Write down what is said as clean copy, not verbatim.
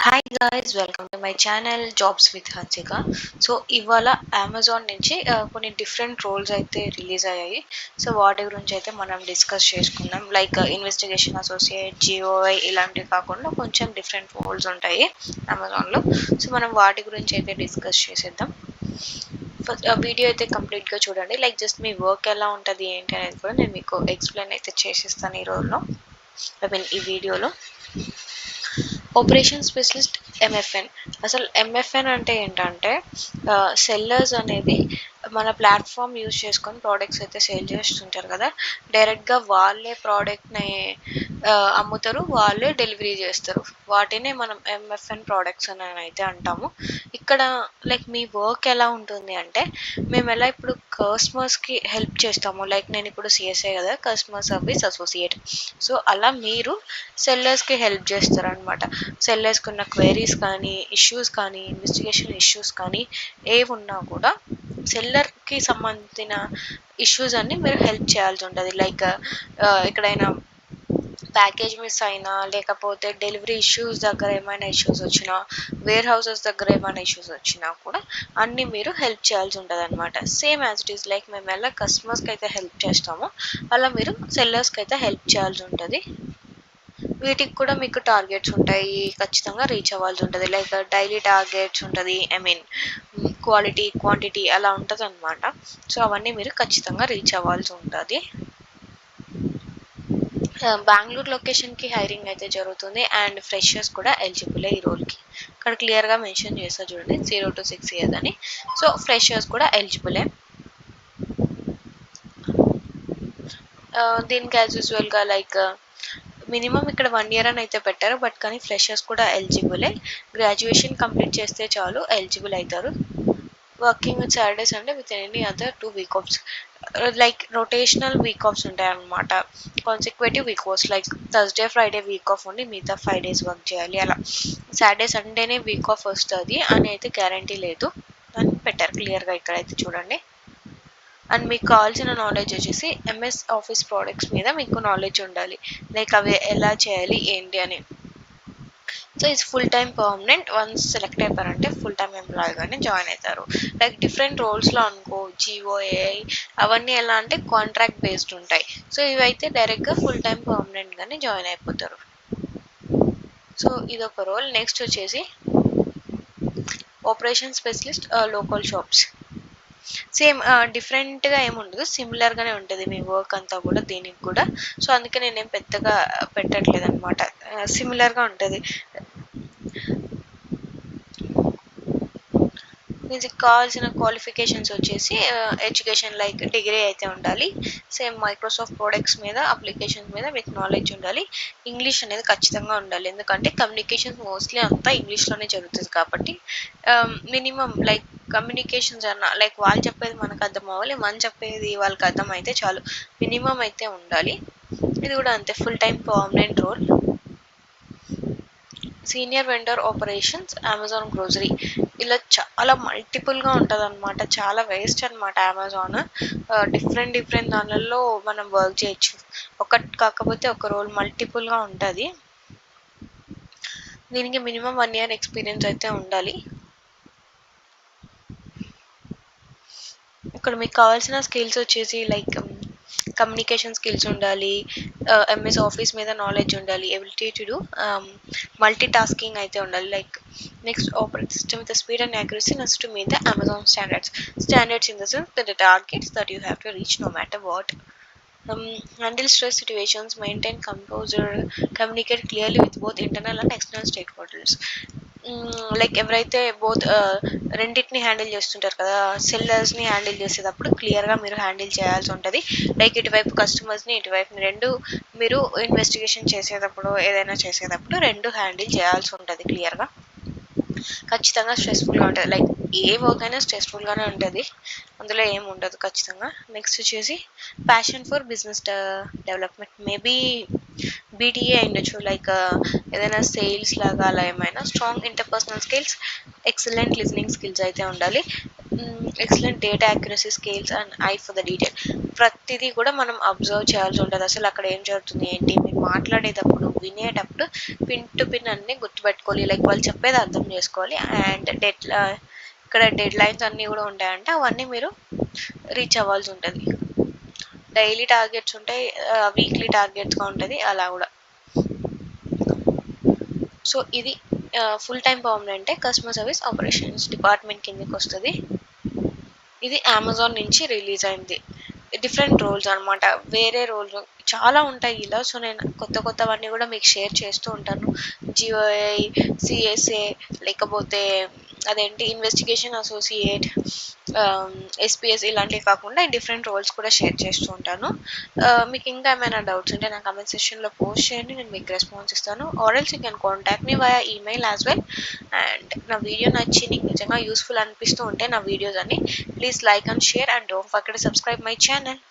Hi guys, welcome to my channel jobs with Hansika. So ఇవాళ Amazon నుంచి కొన్ని different roles అయితే రిలీజ్ అయ్యాయి. సో వాటి గురించి అయితే మనం డిస్కస్ చేసుకుందాం. లైక్ ఇన్వెస్టిగేషన్ అసోసియేట్, జిఓఐ ఇలాంటివి కాకుండా కొంచెం డిఫరెంట్ రోల్స్ ఉంటాయి అమెజాన్లో. సో మనం వాటి గురించి అయితే డిస్కస్ చేసేద్దాం. ఫస్ట్ వీడియో అయితే కంప్లీట్గా చూడండి. లైక్ జస్ట్ మీ వర్క్ ఎలా ఉంటుంది ఏంటి అనేది కూడా నేను మీకు ఎక్స్ప్లెయిన్ అయితే చేసిస్తాను ఈ రోజులో, ఈ వీడియోలో. Operation specialist MFN. అసలు ఎంఎఫ్ఎన్ అంటే ఏంటంటే సెల్లర్స్ అనేది మన ప్లాట్ఫామ్ యూజ్ చేసుకొని ప్రోడక్ట్స్ అయితే సేల్ చేస్తుంటారు కదా. డైరెక్ట్గా వాళ్ళే ప్రోడక్ట్ని అమ్ముతారు, వాళ్ళే డెలివరీ చేస్తారు. వాటినే మనం ఎంఎఫ్ఎన్ ప్రోడక్ట్స్ అని అయితే అంటాము. ఇక్కడ లైక్ మీ వర్క్ ఎలా ఉంటుంది అంటే, మేము ఎలా ఇప్పుడు కస్టమర్స్కి హెల్ప్ చేస్తాము. లైక్ నేను ఇప్పుడు సిఎస్ఏ కదా, కస్టమర్ సర్వీస్ అసోసియేట్. సో అలా మీరు సెల్లర్స్కి హెల్ప్ చేస్తారనమాట. సెల్లర్స్కి ఉన్న క్వైరీస్ కానీ, ఇష్యూస్ కానీ, ఇన్వెస్టిగేషన్ ఇష్యూస్ కానీ ఏవి ఉన్నా కూడా సెల్లర్కి సంబంధించిన ఇష్యూస్ అన్ని మీరు హెల్ప్ చేయాల్సి ఉంటుంది. లైక్ ఎక్కడైనా ప్యాకేజ్ మిస్ అయినా, లేకపోతే డెలివరీ ఇష్యూస్ దగ్గర ఏమైనా ఇష్యూస్ వచ్చినా, వేర్ హౌసెస్ దగ్గర ఏమైనా ఇష్యూస్ వచ్చినా కూడా అన్నీ మీరు హెల్ప్ చేయాల్సి ఉంటుంది అనమాట. Same as it is like మేము ఎలా కస్టమర్స్కి అయితే హెల్ప్ చేస్తామో అలా మీరు సెల్లర్స్కి అయితే హెల్ప్ చేయాల్సి ఉంటుంది. వీటికి కూడా మీకు టార్గెట్స్ ఉంటాయి, ఖచ్చితంగా రీచ్ అవ్వాల్సి ఉంటుంది. లైక్ డైలీ టార్గెట్స్ ఉంటుంది, క్వాలిటీ క్వాంటిటీ అలా ఉంటుంది అనమాట. సో అవన్నీ మీరు ఖచ్చితంగా రీచ్ అవ్వాల్సి ఉంటుంది. బెంగళూరు లొకేషన్కి హైరింగ్ అయితే జరుగుతుంది అండ్ ఫ్రెషర్స్ కూడా ఎలిజిబులే ఈ రోల్కి. ఇక్కడ క్లియర్గా మెన్షన్ చేస్తా చూడండి, 0 to 6 years అని. సో ఫ్రెషర్స్ కూడా ఎలిజిబులే. దీనికి యాజ్ యూజువల్గా లైక్ మినిమం ఇక్కడ 1 year అని అయితే పెట్టారు, బట్ కానీ ఫ్రెషర్స్ కూడా ఎలిజిబులే. గ్రాడ్యుయేషన్ కంప్లీట్ చేస్తే చాలు ఎలిజిబుల్ అవుతారు. వర్కింగ్ విత్ సాటర్డేస్ అంటే with any other 2 week offs. Like rotational week offs ఉంటాయి అనమాట. Consecutive week offs like Thursday Friday week off ఉండి మిగతా 5 days వర్క్ చేయాలి. అలా సాటర్డే సండేనే వీక్ ఆఫ్ వస్తుంది అని అయితే గ్యారంటీ లేదు అని పెట్టారు క్లియర్గా ఇక్కడైతే చూడండి. అండ్ మీకు కావాల్సిన నాలెడ్జ్ వచ్చేసి ఎంఎస్ ఆఫీస్ ప్రోడక్ట్స్ మీద మీకు నాలెడ్జ్ ఉండాలి. లైక్ అవి ఎలా చేయాలి ఏంటి అని. సో ఇది full time permanent. Once select అయిపోయారంటే ఫుల్ టైమ్ ఎంప్లాయీగానే జాయిన్ అవుతారు. లైక్ డిఫరెంట్ రోల్స్లో అనుకో, జిఓఏఐ అవన్నీ ఎలా అంటే కాంట్రాక్ట్ బేస్డ్ ఉంటాయి. సో ఇవైతే డైరెక్ట్గా ఫుల్ టైమ్ పర్మనెంట్గానే జాయిన్ అయిపోతారు. సో ఇదొక రోల్. నెక్స్ట్ వచ్చేసి operation specialist local shops. Same డిఫరెంట్గా ఏముండదు, సిమిలర్గానే ఉంటుంది మీ వర్క్ అంతా కూడా దీనికి కూడా. సో అందుకే నేనేం పెద్దగా పెట్టట్లేదు అనమాట, సిమిలర్గా ఉంటుంది. దీనికి కావాల్సిన క్వాలిఫికేషన్స్ వచ్చేసి ఎడ్యుకేషన్ లైక్ డిగ్రీ అయితే ఉండాలి. సేమ్ మైక్రోసాఫ్ట్ ప్రోడక్ట్స్ మీద, అప్లికేషన్స్ మీద మీకు నాలెడ్జ్ ఉండాలి. ఇంగ్లీష్ అనేది ఖచ్చితంగా ఉండాలి, ఎందుకంటే కమ్యూనికేషన్స్ మోస్ట్లీ అంతా ఇంగ్లీష్లోనే జరుగుతుంది కాబట్టి. మినిమం లైక్ కమ్యూనికేషన్స్ అన్న లైక్ వాళ్ళు చెప్పేది మనకు అర్థం అవ్వాలి, మనం చెప్పేది వాళ్ళకి అర్థం అయితే చాలు. మినిమం అయితే ఉండాలి. ఇది కూడా అంతే, full time permanent role. Senior vendor operations Amazon grocery. ఇలా చాలా మల్టిపుల్గా ఉంటుంది అనమాట, చాలా వేస్ట్ అనమాట అమెజాన్. డిఫరెంట్ దానిలలో మనం వర్క్ చేయొచ్చు. ఒకటి కాకపోతే ఒక రోల్ మల్టిపుల్గా ఉంటుంది. దీనికి మినిమం 1 year ఎక్స్పీరియన్స్ అయితే ఉండాలి. ఇక్కడ మీకు కావాల్సిన స్కిల్స్ వచ్చేసి లైక్ కమ్యూనికేషన్ స్కిల్స్ ఉండాలి, ఎంఎస్ ఆఫీస్ మీద నాలెడ్జ్ ఉండాలి, ability to do multi tasking అయితే ఉండాలి. Like next operate system with speed and accuracy next to meet the Amazon standards in the sense the targets that you have to reach no matter what. Handle stress situations, maintain composure, communicate clearly with both internal and external stakeholders. Like ఎవరైతే both రెండింటిని handle చేస్తుంటారు కదా, సెల్లర్స్ని handle చేసేటప్పుడు క్లియర్గా మీరు handle చేయాల్సి ఉంటుంది. Like ఇటువైపు కస్టమర్స్ని, ఇటువైపు రెండు మీరు ఇన్వెస్టిగేషన్ చేసేటప్పుడు, ఏదైనా చేసేటప్పుడు రెండు హ్యాండిల్ చేయాల్సి ఉంటుంది క్లియర్గా. ఖచ్చితంగా స్ట్రెస్ఫుల్గా ఉంటుంది. లైక్ ఏ వర్క్ అయినా స్ట్రెస్ఫుల్గానే ఉంటుంది, అందులో ఏం ఉండదు ఖచ్చితంగా. నెక్స్ట్ వచ్చేసి passion for business development. Maybe BTA అయిండొచ్చు, లైక్ ఏదైనా సేల్స్ లాగా అలా ఏమైనా. Strong interpersonal skills, excellent listening skills అయితే ఉండాలి. Excellent data accuracy skills and eye for the detail. ప్రతిదీ కూడా మనం అబ్జర్వ్ చేయాల్సి ఉంటుంది. అసలు అక్కడ ఏం జరుగుతుంది ఏంటి, మీరు మాట్లాడేటప్పుడు, వినేటప్పుడు పిన్ టు పిన్ అన్ని గుర్తుపెట్టుకోవాలి, లైక్ వాళ్ళు చెప్పేది అర్థం చేసుకోవాలి. అండ్ ఇక్కడ డెడ్ లైన్స్ అన్నీ కూడా ఉంటాయంటే అవన్నీ మీరు రీచ్ అవ్వాల్సి ఉంటుంది. డైలీ టార్గెట్స్ ఉంటాయి, వీక్లీ టార్గెట్స్గా ఉంటుంది అలా కూడా. సో ఇది ఫుల్ టైం పర్మనెంటే, కస్టమర్ సర్వీస్ ఆపరేషన్స్ డిపార్ట్మెంట్ కిందకి వస్తుంది. ఇది అమెజాన్ నుంచి రిలీజ్ అయింది. డిఫరెంట్ రోల్స్ అనమాట, వేరే రోల్స్ చాలా ఉంటాయి ఇలా. సో నేను కొత్తవన్నీ కూడా మీకు షేర్ చేస్తూ ఉంటాను. జిఓఐ, సిఎస్ఏ, లేకపోతే అదేంటి ఇన్వెస్టిగేషన్ అసోసియేట్, ఎస్పీఎస్ ఇలాంటివి కాకుండా డిఫరెంట్ రోల్స్ కూడా షేర్ చేస్తూ ఉంటాను. మీకు ఇంకా ఏమైనా డౌట్స్ ఉంటే నా కమెంట్ సెక్షన్లో పోస్ట్ చేయండి, నేను మీకు రెస్పాన్స్ ఇస్తాను. Or else you can contact me via email as well. And నా వీడియో నచ్చి నీకు నిజంగా యూస్ఫుల్ అనిపిస్తూ ఉంటే నా వీడియోస్ అని please like and share, and don't forget to subscribe my channel.